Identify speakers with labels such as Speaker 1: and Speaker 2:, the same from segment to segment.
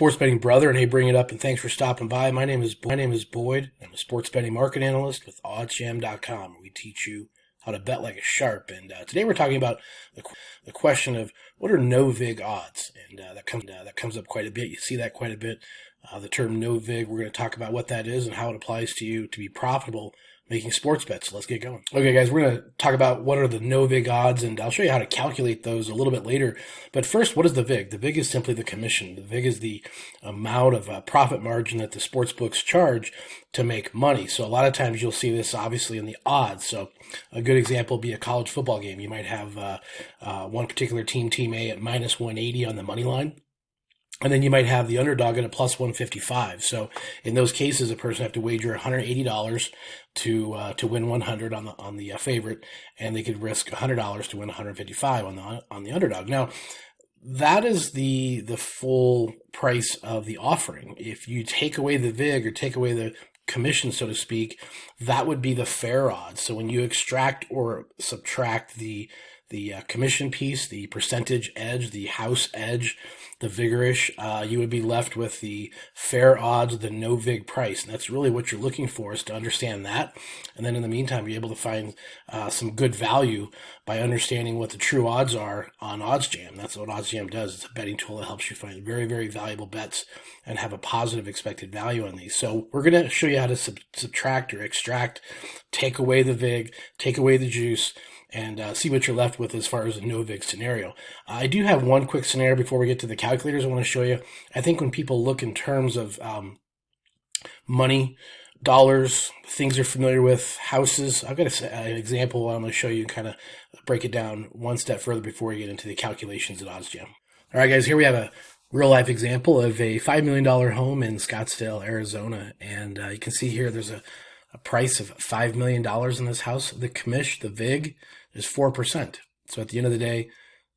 Speaker 1: sports betting brother, and hey, bring it up, and thanks for stopping by. My name is Boyd. I'm a sports betting market analyst with OddsJam.com. We teach you how to bet like a sharp, and today we're talking about the question of what are no-vig odds, and that comes up quite a bit. You see that quite a bit. The term no-vig, we're going to talk about what that is and how it applies to you to be profitable making sports bets. So let's get going. Okay, guys, we're going to talk about what are the no-vig odds, and I'll show you how to calculate those a little bit later. But first, what is the vig? The vig is simply the commission. The vig is the amount of profit margin that the sports books charge to make money. So a lot of times you'll see this obviously in the odds. So a good example would be a college football game. You might have one particular team A, at minus 180 on the money line. And then you might have the underdog at a plus 155. So in those cases, a person have to wager $180 to win 100 on the favorite, and they could risk $100 to win 155 on the underdog. Now, that is the full price of the offering. If you take away the vig or take away the commission, so to speak, that would be the fair odds. So when you extract or subtract the commission piece, the percentage edge, the house edge, the vigorish, you would be left with the fair odds, the no vig price. And that's really what you're looking for, is to understand that. And then in the meantime, be able to find some good value by understanding what the true odds are on OddsJam. That's what OddsJam does. It's a betting tool that helps you find very, very valuable bets and have a positive expected value on these. So we're going to show you how to subtract or extract, take away the vig, take away the juice, and see what you're left with as far as a no-vig scenario. I do have one quick scenario before we get to the calculators I want to show you. I think when people look in terms of money, dollars, things they're familiar with, houses, I've got an example I'm going to show you and kind of break it down one step further before we get into the calculations at OddsJam. All right, guys, here we have a real-life example of a $5 million home in Scottsdale, Arizona. And you can see here there's a price of $5 million in this house. The commish, the vig, is 4%. So at the end of the day,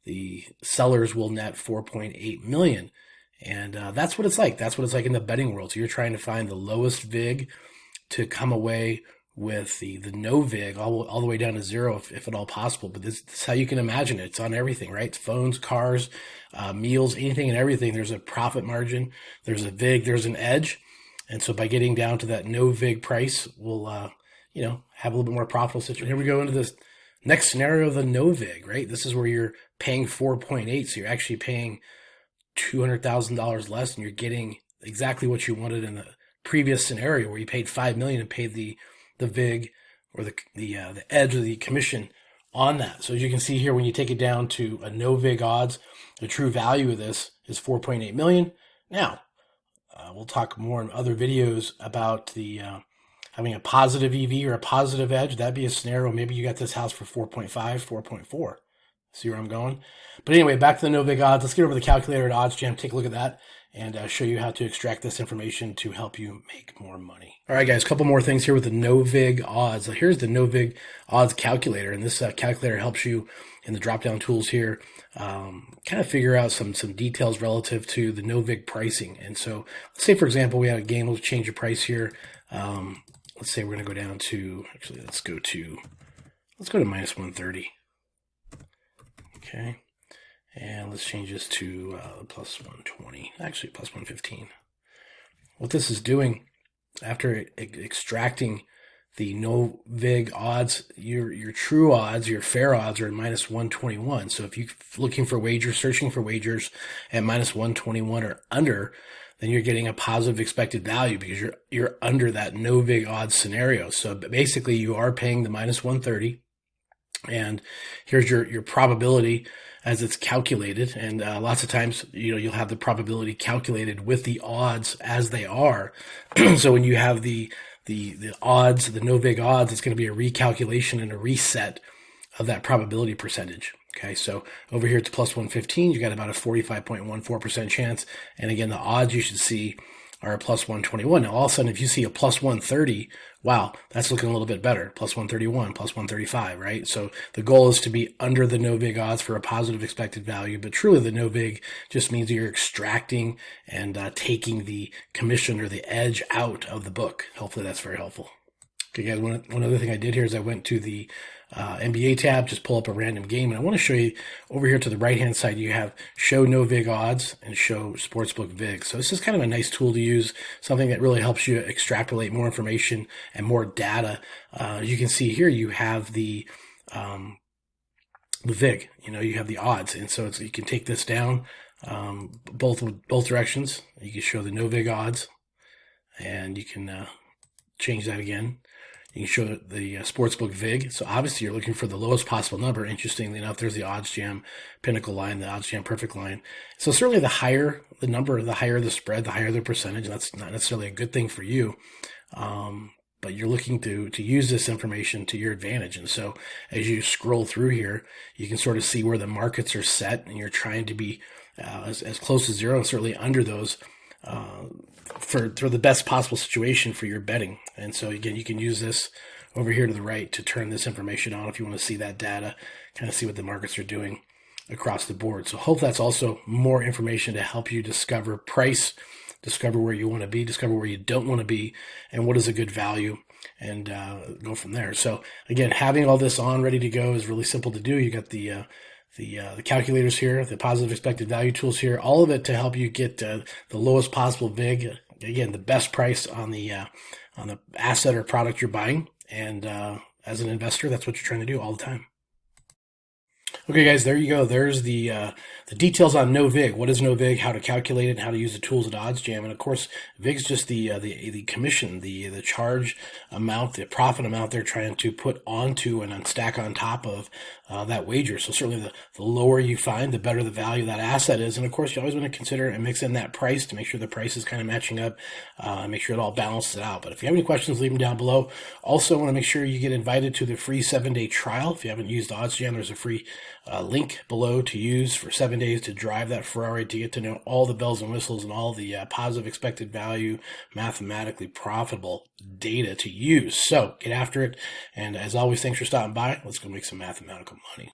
Speaker 1: the sellers will net 4.8 million. And that's what it's like. That's what it's like in the betting world. So you're trying to find the lowest vig to come away with the no vig all the way down to zero if at all possible. But this is how you can imagine it. It's on everything, right? It's phones, cars, meals, anything and everything. There's a profit margin. There's a vig. There's an edge. And so by getting down to that no vig price, we'll, have a little bit more profitable situation. Here we go into this next scenario of the no vig, right? This is where you're paying 4.8. So you're actually paying $200,000 less, and you're getting exactly what you wanted in the previous scenario where you paid $5 million and paid the vig or the edge or the commission on that. So as you can see here, when you take it down to a no vig odds, the true value of this is 4.8 million. Now, we'll talk more in other videos about the having a positive EV or a positive edge. That'd be a scenario. Maybe you got this house for 4.5, 4.4. See where I'm going? But anyway, back to the no vig odds. Let's get over the calculator at OddsJam, take a look at that, and show you how to extract this information to help you make more money. All right, guys, a couple more things here with the no vig odds. So here's the no vig odds calculator, and this calculator helps you in the drop-down tools here kind of figure out some details relative to the no vig pricing. And so let's say, for example, we had a game. Let's change the price here. Let's say we're going to go down to, actually, let's go to minus 130. Okay. And let's change this to plus 120, actually plus 115. What this is doing, after extracting the no vig odds, your true odds, your fair odds are at minus 121. So if you're looking for wagers, searching for wagers at minus 121 or under, then you're getting a positive expected value because you're under that no vig odds scenario. So basically you are paying the minus 130. And here's your probability as it's calculated. And lots of times, you'll have the probability calculated with the odds as they are. So when you have the odds, the no vig odds, it's going to be a recalculation and a reset of that probability percentage. Okay, so over here it's plus 115. You got about a 45.14% chance. And again, the odds you should see are a plus 121. Now, all of a sudden, if you see a plus 130, wow, that's looking a little bit better. Plus 131, plus 135, right? So the goal is to be under the no vig odds for a positive expected value. But truly, the no vig just means you're extracting and taking the commission or the edge out of the book. Hopefully, that's very helpful. Okay, guys, one other thing I did here is I went to the NBA tab, just pull up a random game, and I want to show you over here to the right-hand side, you have show no vig odds and show sportsbook vig. So this is kind of a nice tool to use, something that really helps you extrapolate more information and more data. You can see here you have the vig, you have the odds, and so you can take this down both directions. You can show the no vig odds, and you can change that again. You can show the sportsbook vig. So obviously you're looking for the lowest possible number. Interestingly enough, there's the OddsJam pinnacle line, the OddsJam perfect line. So certainly the higher the number, the higher the spread, the higher the percentage. That's not necessarily a good thing for you. But you're looking to use this information to your advantage. And so as you scroll through here, you can sort of see where the markets are set, and you're trying to be as close to zero and certainly under those for the best possible situation for your betting. And so again, you can use this over here to the right to turn this information on if you want to see that data, kind of see what the markets are doing across the board. So hopefully that's also more information to help you discover price, discover where you want to be, discover where you don't want to be, and what is a good value, and go from there. So again, having all this on ready to go is really simple to do. You got the calculators here, the positive expected value tools here, all of it to help you get the lowest possible vig. Again, the best price on the asset or product you're buying. And as an investor, that's what you're trying to do all the time. Okay, guys, there you go. There's the details on no vig. What is no vig? How to calculate it? And how to use the tools at OddsJam. And of course, vig's just the commission, the charge amount, the profit amount they're trying to put onto and stack on top of that wager. So certainly the lower you find, the better the value of that asset is. And of course, you always want to consider and mix in that price to make sure the price is kind of matching up, make sure it all balances out. But if you have any questions, leave them down below. Also, want to make sure you get invited to the free 7-day trial. If you haven't used OddsJam, there's a free link below to use for 7 days to drive that Ferrari, to get to know all the bells and whistles and all the positive expected value, mathematically profitable data to use. So get after it. And as always, thanks for stopping by. Let's go make some mathematical money.